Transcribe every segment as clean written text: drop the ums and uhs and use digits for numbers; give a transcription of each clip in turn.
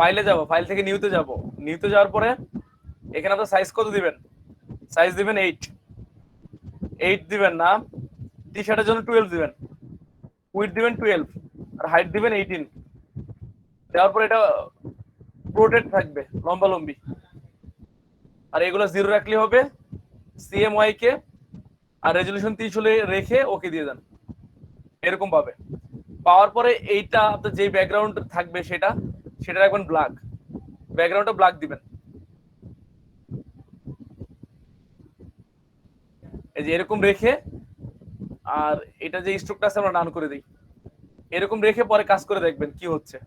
ফাইলে যাব, ফাইল থেকে নিউতে যাব। নিউতে যাওয়ার পরে এখানে আপনার সাইজ কত দিবেন? সাইজ দিবেন 8। 8 দিবেন না, টি শার্টের জন্য 12 দিবেন। উইথ দিবেন 12 আর হাইট দিবেন 18। দেওয়ার পর এটা প্রোটেক্ট থাকবে লম্বা লম্বি। আর এগুলো জিরো রাখলে হবে। সিএমওয়াই কে আর রেজলিউশন 30 হলে রেখে ওকে দিয়ে দেন। এরকম পাবে। পাওয়ার পরে এইটা আপনার যে ব্যাকগ্রাউন্ড থাকবে সেটা সেটা রাখবেন ব্ল্যাক। ব্যাকগ্রাউন্ডটা ব্ল্যাক দিবেন। এই যে এরকম রেখে, আর এটা যে স্ট্রোকটা আছে আমরা ডান করে দিই। এরকম রেখে পরে কাজ করে দেখবেন কি হচ্ছে।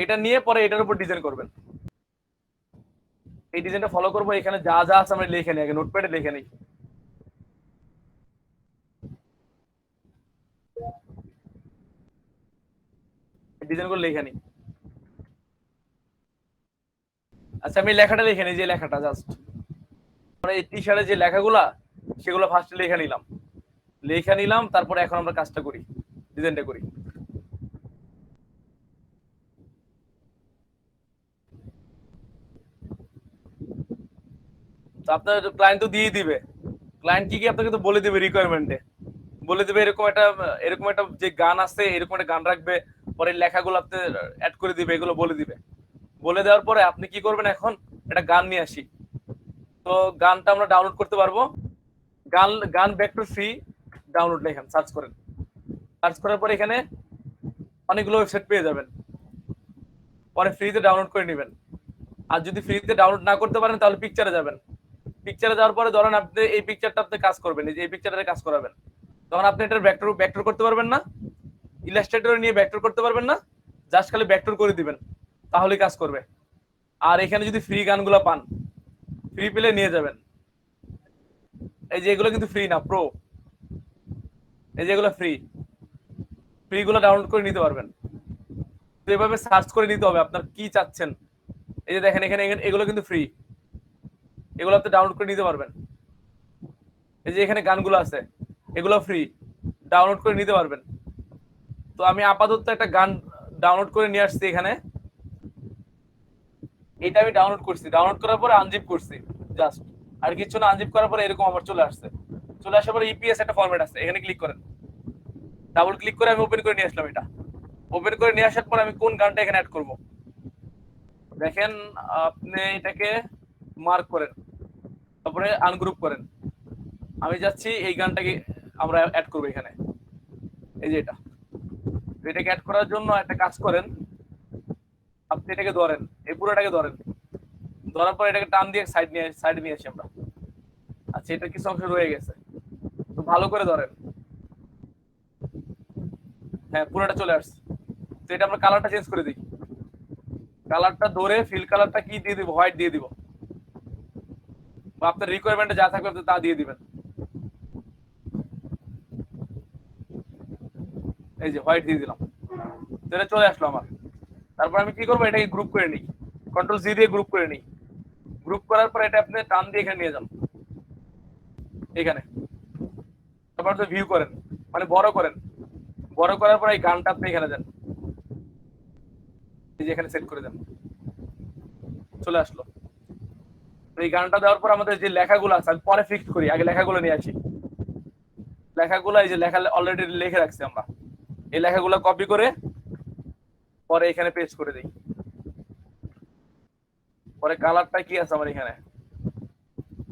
এটা নিয়ে পরে এটার উপর ডিজাইন করবেন। এই ডিজাইনটা ফলো করবো। এখানে যা যা আছে আমরা লিখে নিই, আগে নোটপ্যাডে লিখে নিই। ডিজাইনগুলো লিখে নিই। আচ্ছা আমি লেখাটা লিখে নিই, যে লেখাটা জাস্ট মানে এই টি শার্টে যে লেখাগুলা সেগুলো ফার্স্টে লিখে নিলাম। লিখে নিলাম, তারপরে এখন আমরা কাজটা করি, ডিজাইনটা করি। তো আপনার ক্লায়েন্ট তো দিয়ে দিবে। ক্লায়েন্ট কি কি আপনাকে তো বলে দিবে রিকোয়ারমেন্টে। বলে দিবে এরকম একটা যে গান আছে, এরকম একটা গান রাখবে। পরে লেখাগুলো আপনি অ্যাড করে দিবে, এগুলো বলে দিবে। বলে দেওয়ার পরে আপনি কি করবেন, এখন একটা গান নিয়ে আসি। তো গানটা আমরা ডাউনলোড করতে পারবো। গান গান ব্যাক টু ফ্রি ডাউনলোড লেখেন, সার্চ করেন। সার্চ করার পরে এখানে অনেকগুলো ওয়েবসাইট পেয়ে যাবেন। পরে ফ্রিতে ডাউনলোড করে নেবেন। আর যদি ফ্রিতে ডাউনলোড না করতে পারেন তাহলে পিকচারে যাবেন। পিকচারে যাওয়ার পরে ধরেন আপনি এই পিকচারটা আপনি কাজ করবেন, এই যে এই পিকচারে কাজ করাবেন। তখন আপনি এটার ভেক্টর করতে পারবেন না, ইলাস্ট্রেটর নিয়ে ভেক্টর করতে পারবেন না। জাস্ট খালি ভেক্টর করে দিবেন, তাহলেই কাজ করবে। আর এখানে যদি ফ্রি গানগুলো পান, ফ্রি পেলে নিয়ে যাবেন। এই যে এগুলো কিন্তু ফ্রি না, প্রো। এই যে এগুলো ফ্রি, ফ্রি গুলো ডাউনলোড করে নিতে পারবেন। তো এভাবে সার্চ করে নিতে হবে আপনার কি চাচ্ছেন। এই যে দেখেন এখানে এগুলো কিন্তু ফ্রি, এগুলো আপনি ডাউনলোড করে নিতে পারবেন। এই যে এখানে গানগুলো আছে, এগুলো ফ্রি, ডাউনলোড করে নিতে পারবেন। তো আমি আপাতত একটা গান ডাউনলোড করে নিয়ে আসছি এখানে। এটা আমি ডাউনলোড করছি, ডাউনলোড করার পরে আনজিপ করছি জাস্ট। আর কিছু না, আনজিপ করার পরে এরকম আমার চলে আসছে। চলে আসার পরে ইপিএস একটা ফরম্যাট আছে, এখানে ক্লিক করেন। ডাবল ক্লিক করে আমি ওপেন করে নিয়ে আসলাম এটা। ওপেন করে নিয়ে আসার পর আমি কোন গানটা এখানে অ্যাড করব দেখেন। আপনি এটাকে মার্ক করেন, তারপরে আনগ্রুপ করেন। আমি যাচ্ছি এই গানটাকে আমরা অ্যাড করবো এখানে। এই যে এটা, এটাকে অ্যাড করার জন্য একটা কাজ করেন। আপনি এটাকে ধরেন, এই পুরোটাকে ধরেন। ধরার পর এটাকে টান দিয়ে সাইডে নিয়ে আসি আমরা। আচ্ছা এটা কিছু অংশ রয়ে গেছে, তো ভালো করে ধরেন। হ্যাঁ পুরোটা চলে আসছে। তো এটা আমরা কালারটা চেঞ্জ করে দিই। কালারটা ধরে ফিল কালারটা কি দিয়ে দিব, হোয়াইট দিয়ে দিব। বা আপনার রিকোয়ারমেন্টে যা থাকবে আপনি তা দিয়ে দিবেন। এই যে হোয়াইট দিয়ে দিলাম, তো এটা চলে আসলো আমার। তারপর আমি কি করবো, এটাকে গ্রুপ করে নিই। কন্ট্রোল জি দিয়ে গ্রুপ করে নিই। গ্রুপ করার পর এটা আপনি টান দিয়ে এখানে নিয়ে যান, এখানে। তারপর তো ভিউ করেন, মানে বড় করেন। বড় করার পর এই গানটা আপনি এখানে দেন, এই যে এখানে সেট করে দেন। চলে আসলো। তো এই গানটা দেওয়ার পর আমাদের যে লেখাগুলো আছে আমি পরে ফিক্স করি, আগে লেখাগুলো নিয়ে আসি। লেখাগুলো এই যে লেখা অলরেডি লিখে রাখছি আমরা, এই লেখাগুলো কপি করে পরে এখানে পেস্ট করে দিই। পরে কালারটা কি আছে আমার এখানে,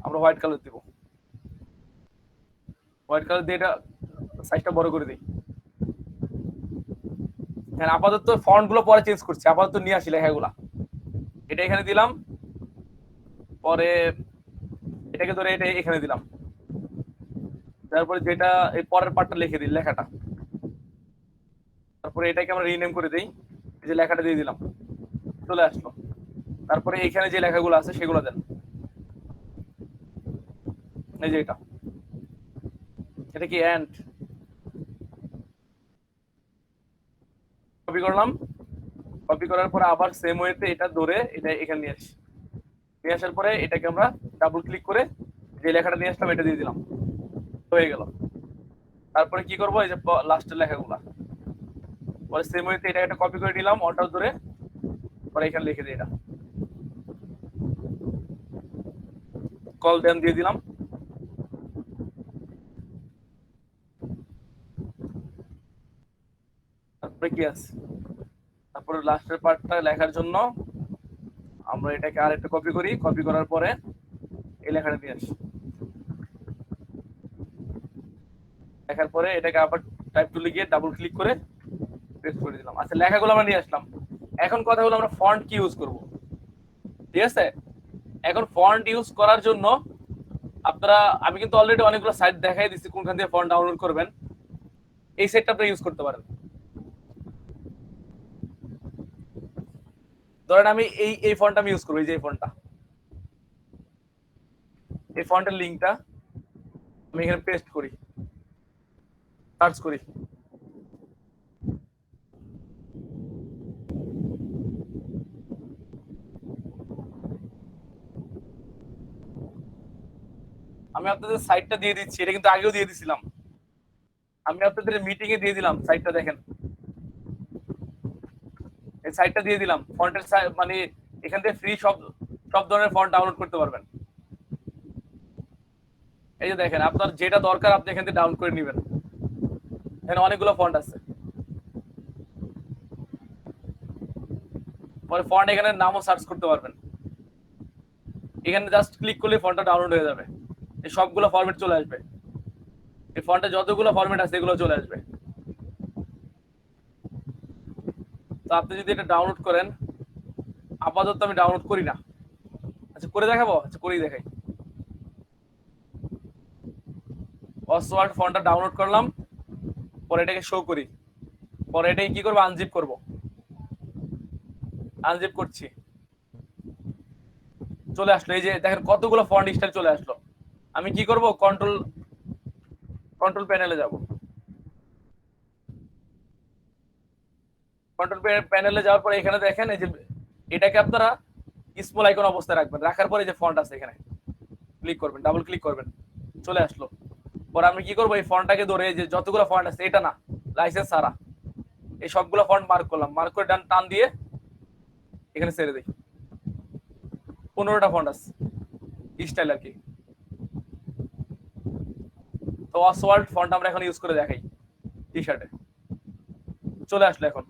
আমরা হোয়াইট কালার দিব। হোয়াইট কালার দিয়ে এটা সাইজটা বড় করে দিই। হ্যাঁ আপাতত ফন্ট গুলো পরে চেঞ্জ করছি, আপাতত নিয়ে আসি লেখাগুলা। এটা এখানে দিলাম, পরে এটাকে ধরে এটা এখানে দিলাম। তারপরে যেটা এই পরের পার্টটা লিখে দিই, লেখাটা। তারপরে এটাকে আমরা রিনেম করে দিই, এই যে লেখাটা দিয়ে দিলাম, চলে আসলো। তারপরে এখানে যে লেখাগুলো আছে সেগুলো দেন। এই যে এটা, এটা কি এন্ড। কপি করলাম, কপি করার পরে আবার সেম ওয়েতে এটা ধরে এটা এখানে নিয়ে আসি, নিয়ে আসার পরে এটাকে আমরা ডাবল ক্লিক করে যে লেখাটা নিয়ে আসলাম এটা দিয়ে দিলাম, হয়ে গেল। তারপরে কি করবো, এই যে লাস্টের লেখাগুলা পরে সেম ওয়েতে এটা একটা কপি করে নিলাম অল্টার ধরে, পরে এখানে লিখে দিই এটা কল দেন দিয়ে দিলাম। তারপরে কি আছে, তারপরে লাস্টের পার্টটা লেখার জন্য আমরা এটাকে আরেকটা কপি করি, কপি করার পরে এই লেখাটা দিয়ে আসি, লেখার পরে এটাকে আবার টাইপ টুলে গিয়ে ডাবল ক্লিক করে পেস্ট করে দিলাম। আচ্ছা লেখাগুলো আমরা নিয়ে আসলাম, এখন কথা হলো আমরা ফন্ট কি ইউজ করব। ঠিক আছে, এখন ফন্ট ইউজ করার জন্য আপনারা, আমি কিন্তু অলরেডি অনেকগুলো সাইট দেখাই দিচ্ছি কোনখান থেকে ফন্ট ডাউনলোড করবেন, এই সাইটটা আপনারা ইউজ করতে পারেন। ধরেন আমি এই ফন্টটা আমি ইউজ করবো, এই যে এই ফন্টটা, এই ফন্টের লিঙ্কটা আমি এখানে পেস্ট করি, সার্চ করি, আমি আপনাদের সাইটটা দিয়ে দিচ্ছি, এটা কিন্তু আগেও দিয়ে দিছিলাম, আমি আপনাদের মিটিং এ দিয়ে দিলাম সাইটটা, দেখেন এই সাইটটা দিয়ে দিলাম ফন্টের মানে এখান থেকে ফ্রি সব সব ধরনের ফন্ট ডাউনলোড করতে পারবেন। এই যে দেখেন আপনার যেটা দরকার আপনি এখান থেকে ডাউনলোড করে নেবেন, এখানে অনেকগুলো ফন্ট আছে। পরে ফন্ট এখানে নামও সার্চ করতে পারবেন, এখানে জাস্ট ক্লিক করলে ফন্টটা ডাউনলোড হয়ে যাবে, এই সবগুলো ফরম্যাট চলে আসবে, এই ফন্টে যতগুলো ফরম্যাট আছে এগুলো চলে আসবে। তো আপনি যদি এটা ডাউনলোড করেন, আপাতত আমি ডাউনলোড করি না, আচ্ছা করে দেখাবো, আচ্ছা করেই দেখাই। অসওয়ার্ড ফন্টটা ডাউনলোড করলাম, পরে এটাকে শো করি, পরে এটাকে কি করবো, আনজিপ করব, আনজিপ করছি, চলে আসলো। এই যে দেখেন কতগুলো ফন্ট স্টাইল চলে আসলো। আমি কি করব, কন্ট্রোল কন্ট্রোল প্যানেলে যাব, কন্ট্রোল প্যানেলে যাওয়ার পরে এখানে দেখেন এই যে এটাকে আপনারা স্মল আইকন অবস্থায় রাখবেন, রাখার পরে যে ফন্ট আছে এখানে ক্লিক করবেন, ডাবল ক্লিক করবেন, চলে আসলো। পরে আমি কি করবো, এই ফন্টটাকে ধরে যে যতগুলো ফন্ট আছে, এটা না লাইসেন্স সারা, এই সবগুলো ফন্ট মার্ক করলাম, মার্ক করে ডান টান দিয়ে এখানে ছেড়ে দিই। 15টা ফন্ট আছে স্টাইল আর কি। তো অসওয়াল্ড ফন্ট আমরা এখন ইউজ করে দেখাই টি শার্টে, চলে আসলো এখন।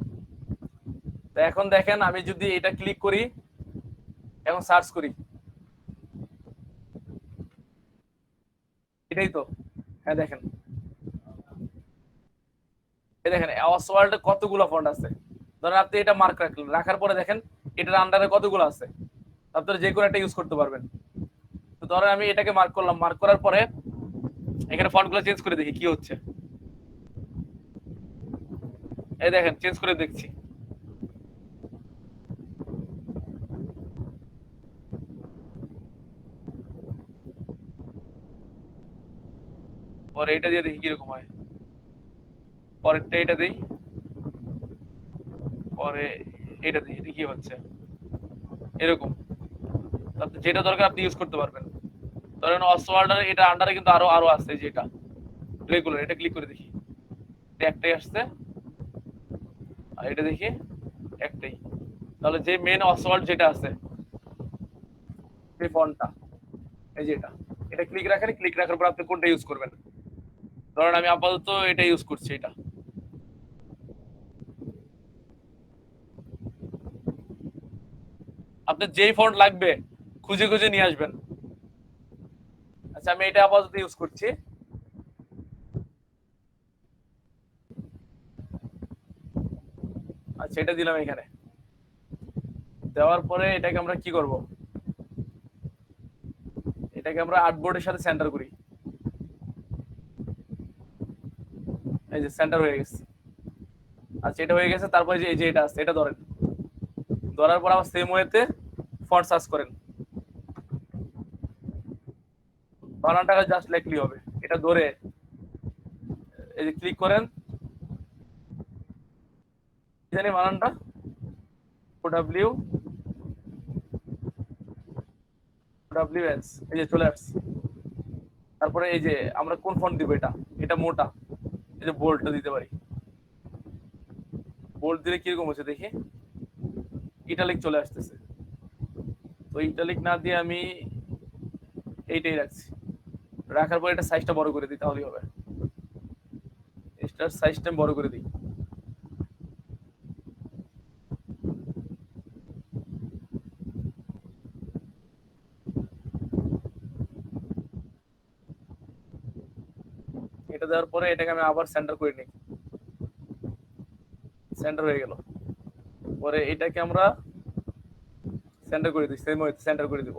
তো এখন দেখেন আমি যদি এটা ক্লিক করি, এখন সার্চ করি, এটাই তো, হ্যাঁ দেখেন, এই দেখেন অসওয়াল্ডে কতগুলো ফন্ট আছে। ধরেন আপনি এটা মার্ক রাখলেন, রাখার পরে দেখেন এটার আন্ডারে কতগুলো আছে, আপনারা যে কোনো একটা ইউজ করতে পারবেন। তো ধরেন আমি এটাকে মার্ক করলাম, মার্ক করার পরে এখানে ফন্টগুলো চেঞ্জ করে দেখি কি হচ্ছে। এই দেখেন চেঞ্জ করে দেখছি, পরে এটা দিয়ে দেখি কিরকম হয়, পরেরটা এটা দিই, পরে এটা দিই, এটা কি হচ্ছে এরকম। আপনি যেটা দরকার আপনি ইউজ করতে পারবেন। ধরেন অসওয়াল্ডার এটা আন্ডারে কিন্তু আরো আরো আছে, যেটা রেগুলার, এটা ক্লিক করে দেখি, একটাই আসছে, আর এটা দেখি একটাই। তাহলে যে মেন অসওয়াল্ড যেটা আছে সেই ফন্টটা, এই যে এটা, এটা ক্লিক রাখেন, ক্লিক রাখার পর আপনি কোনটা ইউজ করবেন। ধরেন আমি আপাতত এটা ইউজ করছি, এটা আপনার যেই ফন্ট লাগবে খুঁজে খুঁজে নিয়ে আসবেন। আচ্ছা আমি এটা আপাতত ইউজ করছি, আচ্ছা এটা দিলাম এখানে, দেওয়ার পরে এটাকে আমরা কি করব, এটাকে আমরা আর্টবোর্ডের সাথে সেন্টার করি, এই যে সেন্টার হয়ে গেছে। আচ্ছা এটা হয়ে গেছে, তারপরে যে এই যে এটা আছে এটা ধরেন, ধরার পর আবার সেম ওয়েতে ফন্ট সার্চ করেন, বানানটাকে জাস্ট লেখলি হবে, এটা ধরে এই যে ক্লিক করেন, জানি বানানটা? OW WS, এই যে চলে আসছে। তারপরে এই যে আমরা কোন ফন্ট দিব, এটা এটা মোটা, এই যে বোল্ডটা দিতে পারি। বোল্ড দিলে কিরকম হচ্ছে দেখি, ইটালিক চলে আসতেছে। তো ইটালিক না দিয়ে আমি এইটাই রাখছি। রাখার পর এটা সাইজটা বড় করে দিই, তাহলেই হবে। এটার সাইজটা বড় করে দিই। এটা দেওয়ার পরে এটাকে আমি আবার সেন্টার করে নিই। সেন্টার হয়ে গেল। পরে এটাকে আমরা সেন্টার করে দিই, সেম সেন্টার করে দিব।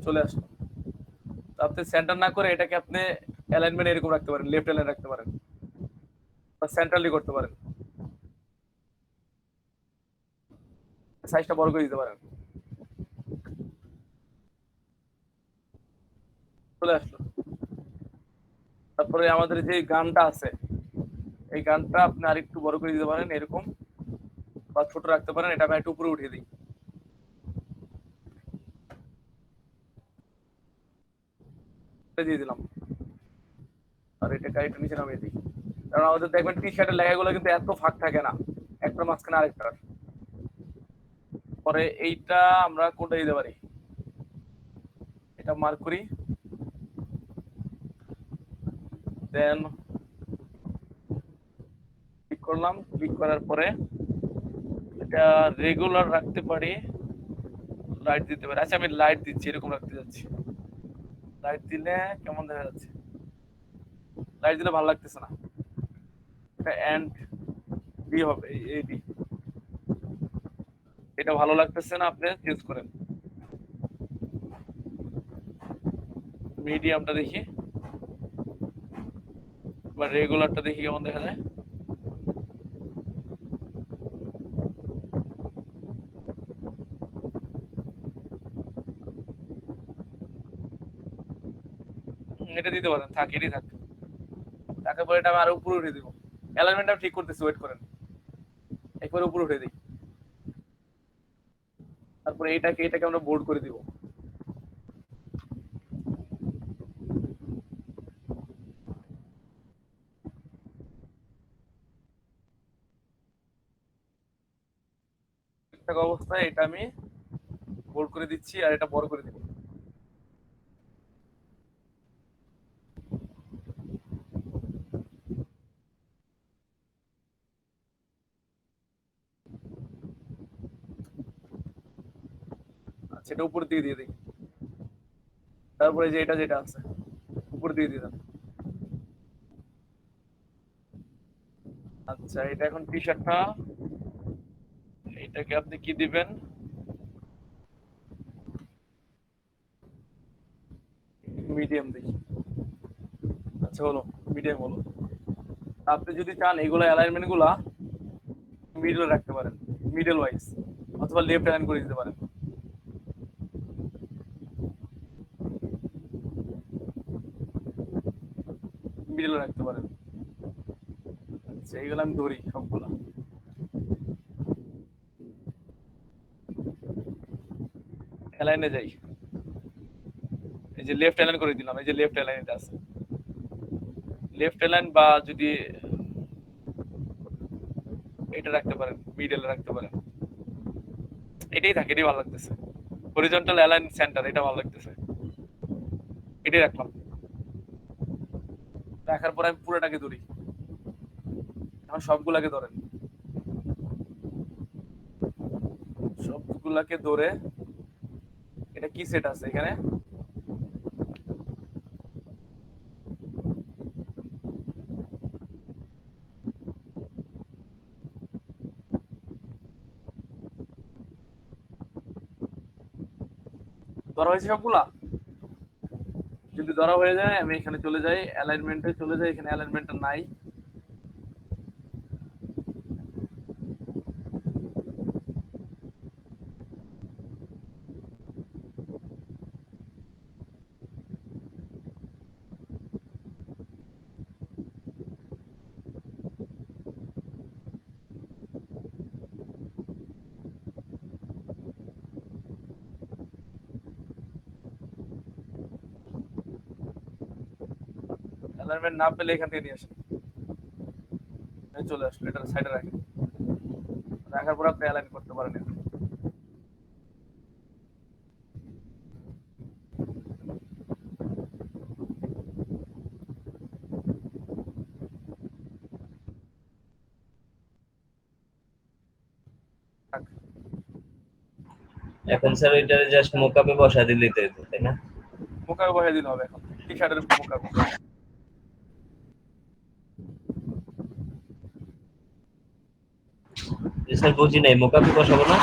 চলে আসলো। আপনি সেন্টার না করে এটাকে আপনি অ্যালাইনমেন্ট এরকম রাখতে পারেন, লেফট অ্যালাইন রাখতে পারেন, বা সেন্ট্রালি করতে পারেন। সাইজটা বড় করে দিতে পারেন। চলে আসলো। তারপরে আমাদের যে গানটা আছে, এই গানটা আপনি আরেকটু বড় করে দিতে পারেন এরকম, বা ছোট রাখতে পারেন। এটা আমি একটু উপরে উঠিয়ে দিই। দিয়ে দিলাম। আর এটাকে একটু নিচে নামিয়ে দিই। কারণ আমাদের দেখবেন টি শার্টের লেখাগুলো কিন্তু এত ফাঁক থাকে না, একটার মাঝখানে আরেকটার। পরে এইটা আমরা কোনটা দিতে পারি, এটা মার্ক করি। দেন ক্লিক করলাম। ক্লিক করার পরে এটা রেগুলার রাখতে পারি, লাইট দিতে পারি। আচ্ছা আমি লাইট দিচ্ছি, এরকম রাখতে যাচ্ছি। লাইট দিলে কেমন দেখা যাচ্ছে? লাইট দিলে ভালো লাগতেছে না। এটা এন্ড ডি হবে, এই ডি। এটা ভালো লাগতেছে না, আপনি চেঞ্জ করেন। মিডিয়ামটা দেখি, বা রেগুলারটা দেখি কেমন দেখা যায়। এটা দিতে পারেন, থাক, এটাই থাক। তারপর এটা আমি আরো উপরে উঠে দিব। অ্যালাইনমেন্টটা ঠিক করতেছি, ওয়েট করেন। একবার উপরে উঠে দিই। তারপরে এটাকে আমরা বোল্ড করে দিব। ঠিকঠাক অবস্থায় এটা আমি বোল্ড করে দিচ্ছি, আর এটা বড় করে দিব। আচ্ছা, এটা উপরে দিয়ে দিই। তারপরে যে এটা যেটা আছে, উপরে দিয়ে দিলাম। আচ্ছা, এটা এখন টি শার্টটা, এটাকে আপনি কি দিবেন? মিডিয়াম দেখি। আচ্ছা হলো, মিডিয়াম হলো। আপনি যদি চান এগুলো অ্যালাইনমেন্ট গুলা মিডল রাখতে পারেন, মিডল ওয়াইজ, অথবা লেফট অ্যালাইন করে দিতে পারেন। মিডল রাখতে পারেন। আচ্ছা, এইগুলো আমি ধরি সবগুলা। অ্যালাইনে যাই। এই যে লেফট অ্যালাইন করে দিলাম, এই যে লেফট অ্যালাইন এটা আছে। লেফট অ্যালাইন, বা যদি এটা রাখতে পারেন, মিডল রাখতে পারেন। এটাই থাকে, এটাই ভালো লাগতেছে। হরিজন্টাল অ্যালাইন সেন্টার, এটা ভালো লাগতেছে। এটাই রাখলাম। রাখার পর আমি পুরোটাকে ধরি। এখন সবগুলাকে ধরেন। সবগুলাকে ধরে এটা কি সেট আছে এখানে? ধরা হয়েছে সবগুলা? যদি ধরা হয়ে যায় আমি এখানে চলে যাই, অ্যালাইনমেন্টে চলে যাই। এখানে অ্যালাইনমেন্টটা নাই। অ্যালাইনমেন্ট না পেলে এখান থেকে নিয়ে আসেন, চলে আসলো, এটা সাইডে রাখেন, রাখার পর আপনি অ্যালাইন করতে পারেন। এখন স্যার এটা জাস্ট মোকআপে বসা দিলেই তো হতো, তাই না? মোকাবে বসাই দিতে হবে এখন, টি শার্টের মোকাবে। স্যার বুঝি নাই, মোকআপে বসাবো না?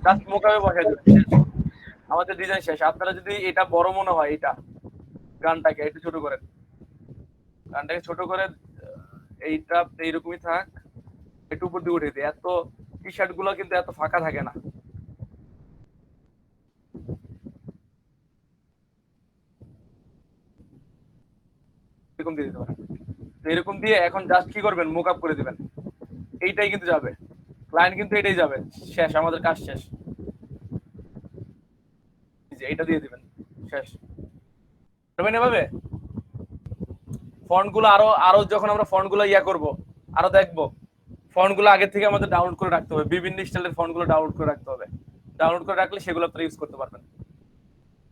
জাস্ট মোকাবে বসাই দেবেন, শেষ। আমাদের ডিজাইন শেষ। আপনারা যদি এটা বড় মনে হয়, এটা গানটাকে একটু ছোট করেন, গানটাকে ছোট করে এইটা এইরকমই থাক, একটু উপর দিয়ে উঠে দিই। এত টি শার্ট গুলো কিন্তু এত ফাঁকা থাকে না। এরকম দিয়ে দিতে পারেন। এরকম দিয়ে এখন জাস্ট কি করবেন, মুক আপ করে দিবেন। এইটাই কিন্তু যাবে, ক্লায়েন্ট কিন্তু এটাই যাবে, শেষ, আমাদের কাজ শেষ। এইটা দিয়ে দিবেন, শেষ। পারবেন এভাবে? ফন্ট গুলো আরো আরো যখন আমরা ফন্ট গুলো ইয়া করবো, আরো দেখবো, ফন্ট গুলো আগে থেকে আমাদের ডাউনলোড করে রাখতে হবে, বিভিন্ন স্টাইলের ফন্ট গুলো ডাউনলোড করে রাখতে হবে। ডাউনলোড করে রাখলে সেগুলো আপনারা ইউজ করতে পারবেন।